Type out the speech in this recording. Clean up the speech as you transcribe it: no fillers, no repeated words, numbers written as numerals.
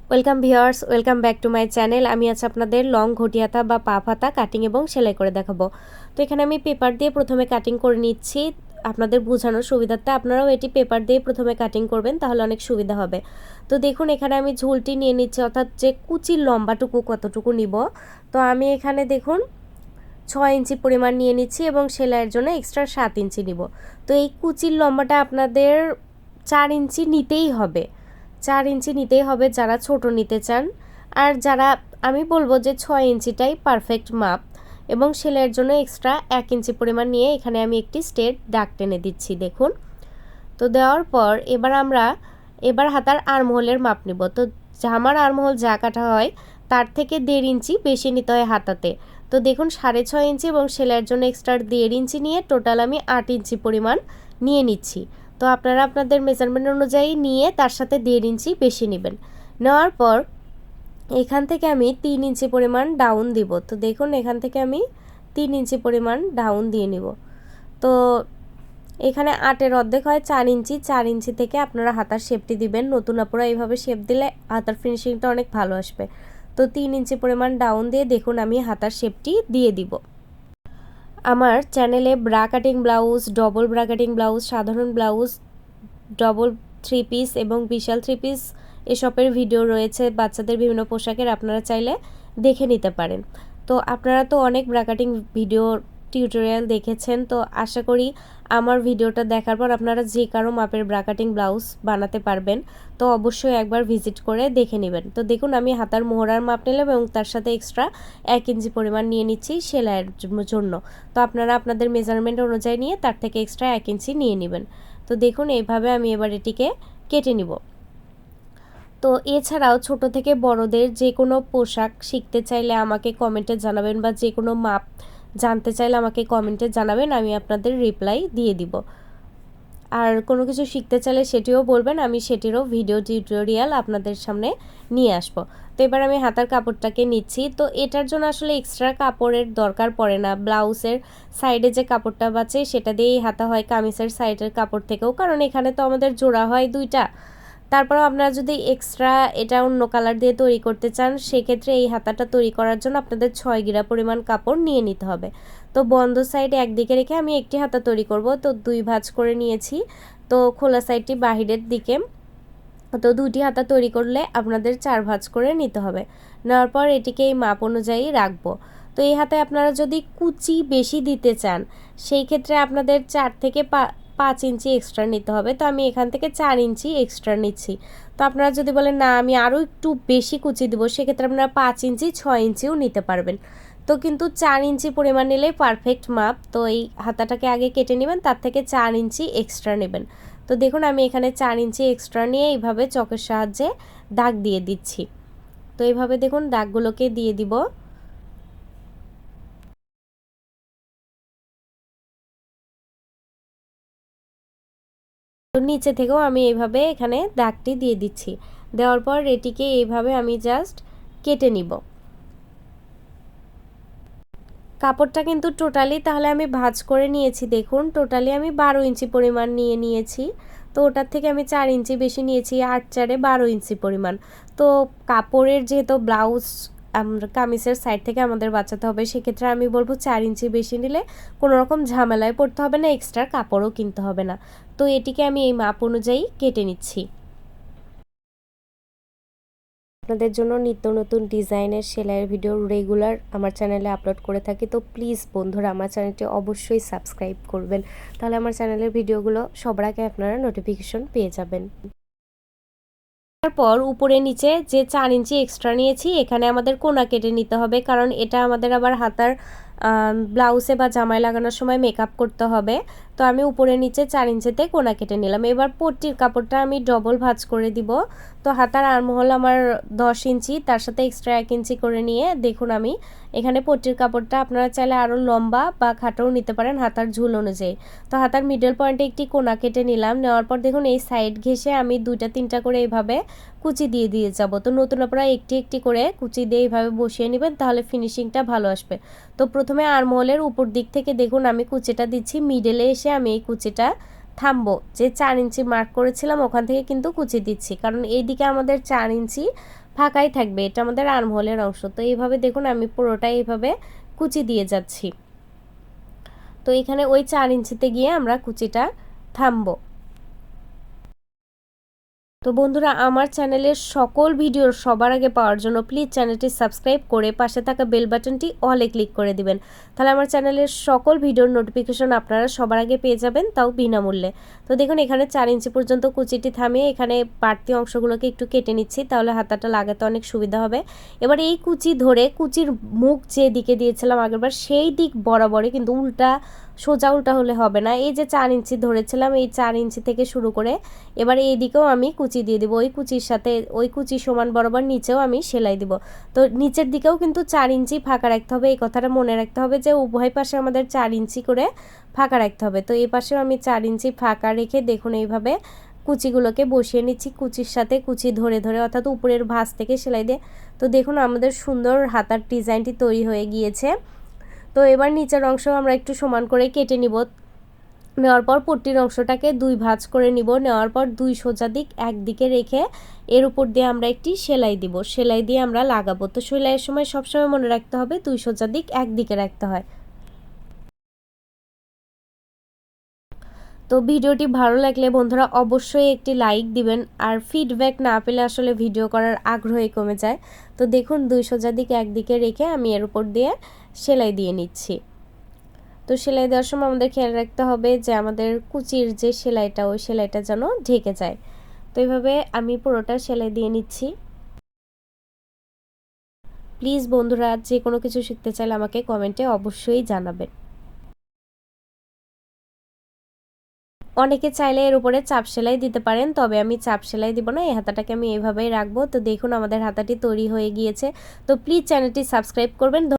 Welcome viewers, welcome back to my channel. আমি আজ আপনাদের লং ঘটি হাতা বা পাফ হাতা কাটিং এবং সেলাই করে দেখাবো। তো এখানে আমি পেপার দিয়ে প্রথমে কাটিং করে নিচ্ছি আপনাদের বোঝানোর সুবিধার্থে। আপনারাও এটি পেপার দিয়ে প্রথমে কাটিং করবেন, তাহলে অনেক সুবিধা হবে। তো দেখুন এখানে আমি ঝুলটি নিয়ে নিচ্ছি, অর্থাৎ যে কুচির লম্বাটুকু কতটুকু নিব। তো আমি এখানে দেখুন 6 ইঞ্চি পরিমাণ নিয়ে নিচ্ছি এবং সেলাইয়ের জন্য এক্সট্রা 7 ইঞ্চি নিব। তো এই কুচির লম্বাটা আপনাদের 4 ইঞ্চি নিতেই হবে, 4 ইঞ্চি নিতেই হবে যারা ছোট নিতে চান। আর যারা, আমি বলবো যে 6 ইঞ্চিটাই পারফেক্ট মাপ। এবং সেলাইয়ের জন্য এক্সট্রা 1 ইঞ্চি পরিমাণ নিয়ে এখানে আমি একটি স্ট্রেট দাগ টেনে দিচ্ছি। দেখুন, তো দেওয়ার পর এবার হাতার আর্মহোলের মাপ নিব। তো জামার আর্মহোল যা কাটা হয় তার থেকে 1.5 ইঞ্চি বেশি নিতে হয় হাতাতে। তো দেখুন 6.5 ইঞ্চি এবং সেলাইয়ের জন্য এক্সট্রা 1.5 ইঞ্চি নিয়ে টোটাল আমি 8 ইঞ্চি পরিমাণ নিয়ে নিচ্ছি। তো আপনারা আপনাদের মেজারমেন্ট অনুযায়ী নিয়ে তার সাথে 1.5 ইঞ্চি বেশি নেবেন। নেওয়ার পর এখান থেকে আমি 3 ইঞ্চি পরিমাণ ডাউন দিব। তো দেখুন এখান থেকে আমি 3 ইঞ্চি পরিমাণ ডাউন দিয়ে নিব। তো এখানে 8-এর অর্ধেক হয় 4 ইঞ্চি। 4 ইঞ্চি থেকে আপনারা হাতার শেপটি দিবেন। নতুন আপুরা এইভাবে শেপ দিলে হাতার ফিনিশিংটা অনেক ভালো আসবে। তো 3 ইঞ্চি পরিমাণ ডাউন দিয়ে দেখুন আমি হাতার শেপটি দিয়ে দিব। আমার চ্যানেলে bra cutting blouse, double bra cutting blouse, সাধারণ ব্লাউজ, ডবল 3 পিস এবং বিশাল 3 পিস এসবের ভিডিও রয়েছে, বাচ্চাদের বিভিন্ন পোশাকের, আপনারা চাইলে দেখে নিতে পারেন। তো আপনারা তো অনেক ব্রা কাটিং ভিডিও টিউটোরিয়াল দেখেছেন, তো আশা করি আমার ভিডিওটা দেখার পর আপনারা যে কারো মাপের ব্রা কাটিং ব্লাউজ বানাতে পারবেন। তো অবশ্যই একবার ভিজিট করে দেখে নেবেন। তো দেখুন আমি হাতার মোহরার মাপ নিলাম এবং তার সাথে এক্সট্রা 1 ইঞ্চি পরিমাণ নিয়ে নিচ্ছি সেলাইয়ের জন্য। তো আপনারা আপনাদের মেজারমেন্ট অনুযায়ী নিয়ে তার থেকে এক্সট্রা 1 ইঞ্চি নিয়ে নেবেন। তো দেখুন এইভাবে আমি এবার এটিকে কেটে নিব। তো এছাড়াও ছোট থেকে বড়দের যে কোনো পোশাক শিখতে চাইলে আমাকে কমেন্টে জানাবেন, বা যে কোনো মাপ জানতে চাইলে আমাকে কমেন্টে জানাবেন, আমি আপনাদের রিপ্লাই দিয়ে দিব। আর কোনো কিছু শিখতে চাইলে সেটিও বলবেন, আমি সেটিরও ভিডিও টিউটোরিয়াল আপনাদের সামনে নিয়ে আসবো। তো এবার আমি হাতার কাপড়টাকে নিচ্ছি। তো এটার জন্য আসলে এক্সট্রা কাপড়ের দরকার পড়ে না। ব্লাউজের সাইডে যে কাপড়টা বাঁচে সেটা দিয়েই হাতা হয়, কামিজের সাইডের কাপড় থেকেও, কারণ এখানে তো আমাদের জোড়া হয় 2টা। তারপরেও আপনারা যদি এক্সট্রা এটা অন্য কালার দিয়ে তৈরি করতে চান, সেক্ষেত্রে এই হাতাটা তৈরি করার জন্য আপনাদের 6 গিরা পরিমাণ কাপড় নিয়ে নিতে হবে। তো বন্ধ সাইডে একদিকে রেখে আমি একটি হাতা তৈরি করব। তো 2 ভাঁজ করে নিয়েছি। তো খোলা সাইডটি বাহিরের দিকে। তো 2টি হাতা তৈরি করলে আপনাদের 4 ভাঁজ করে নিতে হবে। নেওয়ার পর এটিকে এই মাপ অনুযায়ী রাখবো। তো এই হাতে আপনারা যদি কুচি বেশি দিতে চান, সেই ক্ষেত্রে আপনাদের 4 থেকে 5 ইঞ্চি এক্সট্রা নিতে হবে। তো আমি এখান থেকে 4 ইঞ্চি এক্সট্রা নিচ্ছি। তো আপনারা যদি বলেন না আমি আরও একটু বেশি কুচি দেবো, সেক্ষেত্রে আপনারা 5 ইঞ্চি 6 ইঞ্চিও নিতে পারবেন। তো কিন্তু 4 ইঞ্চি পরিমাণ নিলেই পারফেক্ট মাপ। তো এই হাতাটাকে আগে কেটে নেবেন, তার থেকে 4 ইঞ্চি এক্সট্রা নেবেন। তো দেখুন আমি এখানে 4 ইঞ্চি এক্সট্রা নিয়ে এইভাবে চকের সাহায্যে দাগ দিয়ে দিচ্ছি। তো এইভাবে দেখুন দাগগুলোকে দিয়ে দিব। তো নিচে থেকেও আমি এইভাবে এখানে দাগটি দিয়ে দিচ্ছি। দেওয়ার পর এটিকে এইভাবে আমি জাস্ট কেটে নিব। কাপড়টা কিন্তু টোটালি তাহলে আমি ভাঁজ করে নিয়েছি। দেখুন টোটালি আমি 12 ইঞ্চি পরিমাণ নিয়ে নিয়েছি। তো ওটার থেকে আমি 4 ইঞ্চি বেশি নিয়েছি, 8-4-এ 12 ইঞ্চি পরিমাণ। তো কাপড়ের যেহেতু ব্লাউজ কামিজের সাইড থেকে আমাদের বাঁচাতে হবে, সেক্ষেত্রে আমি বলবো 4 ইঞ্চি বেশি নিলে কোনো রকম ঝামেলায় পড়তে হবে না, এক্সট্রা কাপড়ও কিনতে হবে না। তো এটিকে আমি এই মাপ অনুযায়ী কেটে নিচ্ছি। আপনাদের জন্য নিত্য নতুন ডিজাইনের সেলাইয়ের ভিডিও রেগুলার আমার চ্যানেলে আপলোড করে থাকি। তো প্লিজ বন্ধুরা আমার চ্যানেলটি অবশ্যই সাবস্ক্রাইব করবেন, তাহলে আমার চ্যানেলের ভিডিওগুলো সবার আগে আপনারা নোটিফিকেশন পেয়ে যাবেন। তারপর উপরে নিচে যে 4 ইঞ্চি এক্সট্রা নিয়েছি, এখানে আমাদের কোনা কেটে নিতে হবে, কারণ এটা আমাদের আবার হাতার ব্লাউজে বা জামায় লাগানোর সময় মেকআপ করতে হবে। তো আমি উপরে নিচে 4 ইঞ্চিতে কোনা কেটে নিলাম। এবার পট্টির কাপড়টা আমি ডবল ভাঁজ করে দিব। তো হাতার আর্মহোল আমার 10 ইঞ্চি, তার সাথে এক্সট্রা 1 ইঞ্চি করে নিয়ে দেখুন আমি এখানে পট্টির কাপড়টা আপনারা চাইলে আরও লম্বা বা খাটোও নিতে পারেন হাতার ঝুল অনুযায়ী। তো হাতার মিডল পয়েন্টে একটি কোনা কেটে নিলাম। নেওয়ার পর দেখুন এই সাইড ঘেঁষে আমি 2-3টা করে এইভাবে কুচি দিয়ে যাব। তো নতুন আপনারা একটি একটি করে কুচি দিয়ে এইভাবে বসিয়ে নেবেন, তাহলে ফিনিশিংটা ভালো আসবে। তো প্রথমে আর্মহোলের উপর দিক থেকে দেখুন আমি কুচিটা দিচ্ছি, মিডলে এসে আমি এই কুচিটা থামবো, যে 4 ইঞ্চি মার্ক করেছিলাম ওখান থেকে কিন্তু কুচি দিচ্ছি, কারণ এইদিকে আমাদের 4 ইঞ্চি ফাঁকাই থাকবে, এটা আমাদের আর্মহোলের অংশ। তো এইভাবে দেখুন আমি পুরোটা এইভাবে কুচি দিয়ে যাচ্ছি। তো এখানে ওই 4 ইঞ্চিতে গিয়ে আমরা কুচিটা থামবো। তো বন্ধুরা, আমার চ্যানেলের সকল ভিডিওর সবার আগে পাওয়ার জন্য প্লিজ চ্যানেলটি সাবস্ক্রাইব করে পাশে থাকা বেল বাটনটি অলে ক্লিক করে দিবেন, তাহলে আমার চ্যানেলের সকল ভিডিওর নোটিফিকেশন আপনারা সবার আগে পেয়ে যাবেন, তাও বিনামূল্যে। তো দেখুন এখানে 4 ইঞ্চি পর্যন্ত কুচিটি থামিয়ে এখানে বাড়তি অংশগুলোকে একটু কেটে নিচ্ছি, তাহলে হাতাটা লাগাতে অনেক সুবিধা হবে। এবার এই কুচি ধরে কুচির মুখ যে দিকে দিয়েছিলাম আগেরবার সেই দিক বরাবরই, কিন্তু উল্টা সোজা উল্টা হলে হবে না। এই যে 4 ইঞ্চি ধরেছিলাম এই 4 ইঞ্চি থেকে শুরু করে এবার এই দিকেও আমি কুচি দিয়ে দিব, ওই কুচির সাথে ওই কুচি সমান বরাবর নিচেও আমি সেলাই দিব। তো নিচের দিকেও কিন্তু 4 ইঞ্চি ফাঁকা রাখতে হবে, এই কথাটা মনে রাখতে হবে যে উভয় পাশে আমাদের 4 ইঞ্চি করে ফাঁকা রাখতে হবে। তো এই পাশেও আমি 4 ইঞ্চি ফাঁকা রেখে দেখুন এইভাবে কুচিগুলোকে বসিয়ে নিচ্ছি, কুচির সাথে কুচি ধরে ধরে, অর্থাৎ উপরের ভাঁজ থেকে সেলাই দিয়ে। তো দেখুন আমাদের সুন্দর হাতার ডিজাইনটি তৈরি হয়ে গিয়েছে। তো এবার নিচের অংশ আমরা একটু সমান করে কেটে নিব, নেওয়ার পর পট্টির অংশটাকে 2 ভাঁজ করে নিব, নেওয়ার পর 2 সোজা দিক একদিকে রেখে এর উপর দিয়ে আমরা একটি সেলাই দিব, সেলাই দিয়ে আমরা লাগাবো। তো সেলাইয়ের সময় সবসময় মনে রাখতে হবে 2 সোজা দিক একদিকে রাখতে হয়। তো ভিডিওটি ভালো লাগলে বন্ধুরা অবশ্যই একটি লাইক দিবেন, আর ফিডব্যাক না পেলে আসলে ভিডিও করার আগ্রহই কমে যায়। তো দেখুন 2 সোজা দিক একদিকে রেখে আমি এর উপর দিয়ে সেলাই দিয়ে নিচ্ছি। তো সেলাই দেওয়ার সময় আমাদের খেয়াল রাখতে হবে যে আমাদের কুচির যে সেলাইটা ওই সেলাইটা যেন ঢেকে যায়। তো এইভাবে আমি পুরোটা সেলাই দিয়ে নিচ্ছি। প্লিজ বন্ধুরা, যে কোনো কিছু শিখতে চাইলে আমাকে কমেন্টে অবশ্যই জানাবেন। অনেকে চাইলে এর উপরে চাপ সেলাই দিতে পারেন, তবে আমি চাপ সেলাই দিব না, এই হাতাটাকে আমি এইভাবেই রাখবো। তো দেখুন আমাদের হাতাটি তৈরি হয়ে গিয়েছে। তো প্লিজ চ্যানেলটি সাবস্ক্রাইব করবেন।